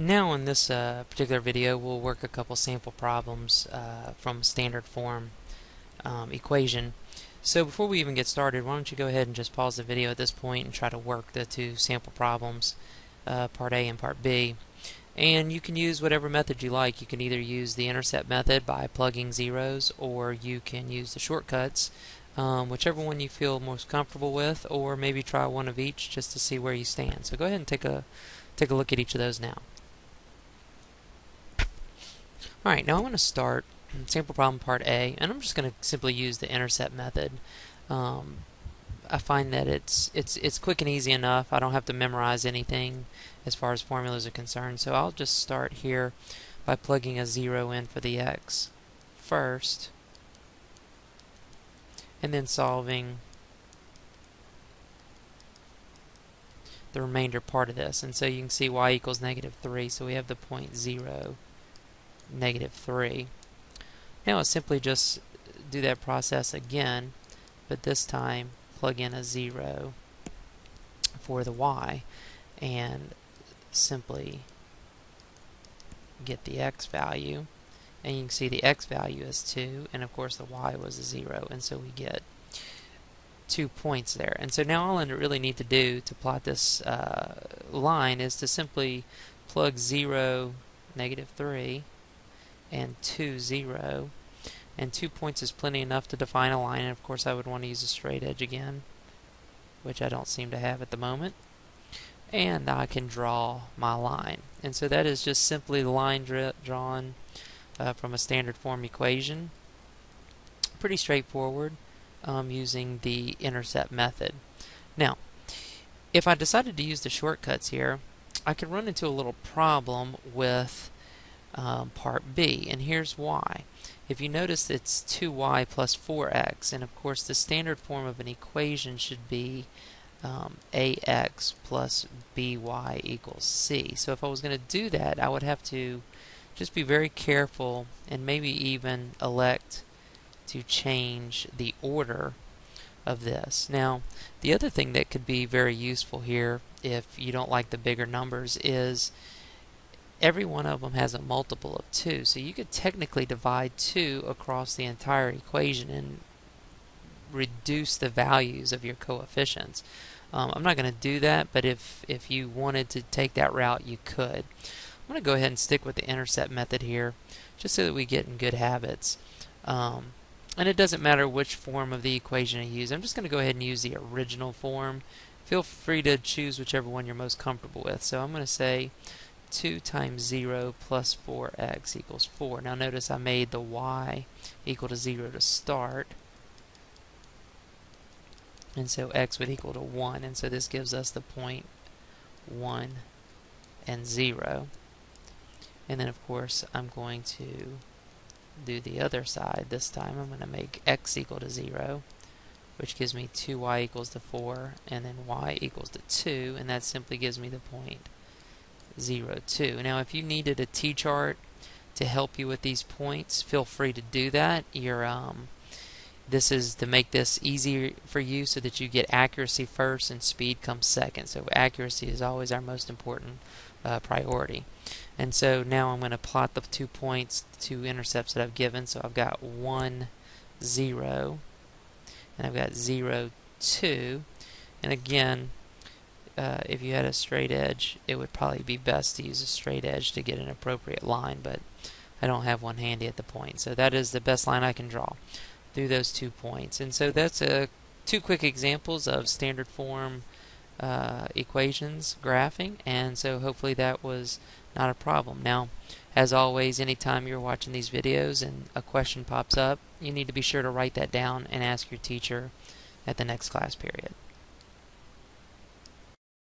Now in this particular video we'll work a couple sample problems from standard form equation. So before we even get started, why don't you go ahead and just pause the video at this point and try to work the two sample problems, part A and part B. And you can use whatever method you like. You can either use the intercept method by plugging zeros, or you can use the shortcuts, whichever one you feel most comfortable with, or maybe try one of each just to see where you stand. So go ahead and take a look at each of those now. Alright, now I'm going to start sample problem part A, and I'm just going to simply use the intercept method. I find that it's quick and easy enough. I don't have to memorize anything as far as formulas are concerned, so I'll just start here by plugging a 0 in for the x first, and then solving the remainder part of this. And so you can see y equals -3, so we have the point 0, -3. Now I'll simply just do that process again, but this time plug in a 0 for the y and simply get the x value, and you can see the x value is 2, and of course the y was a 0, and so we get 2 points there. And so now all I really need to do to plot this line is to simply plug 0, -3, and 2, 0, and 2 points is plenty enough to define a line. And of course I would want to use a straight edge again, which I don't seem to have at the moment, and I can draw my line. And so that is just simply the line drawn from a standard form equation. Pretty straightforward, using the intercept method. Now if I decided to use the shortcuts here, I could run into a little problem with part B, and here's why. If you notice, it's 2y plus 4x, and of course the standard form of an equation should be ax plus by equals c. So if I was going to do that, I would have to just be very careful and maybe even elect to change the order of this. Now the other thing that could be very useful here, if you don't like the bigger numbers, is every one of them has a multiple of 2, so you could technically divide 2 across the entire equation and reduce the values of your coefficients. I'm not going to do that, but if you wanted to take that route, you could. I'm going to go ahead and stick with the intercept method here, just so that we get in good habits. And it doesn't matter which form of the equation I use. I'm just going to go ahead and use the original form. Feel free to choose whichever one you're most comfortable with. So I'm going to say 2 times 0 plus 4x equals 4. Now notice I made the y equal to 0 to start, and so x would equal to 1, and so this gives us the point 1 and 0. And then of course I'm going to do the other side. This time I'm going to make x equal to 0, which gives me 2y equals to 4, and then y equals to 2, and that simply gives me the point 0, 2. Now if you needed a t-chart to help you with these points, feel free to do that. This is to make this easier for you so that you get accuracy first and speed comes second. So accuracy is always our most important priority. And so now I'm going to plot the 2 points, 2 intercepts that I've given. So I've got 1, 0, and I've got 0, 2. And again, if you had a straight edge, it would probably be best to use a straight edge to get an appropriate line, but I don't have one handy at the point. So that is the best line I can draw through those 2 points. And so that's 2 quick examples of standard form equations graphing, and so hopefully that was not a problem. Now, as always, anytime you're watching these videos and a question pops up, you need to be sure to write that down and ask your teacher at the next class period.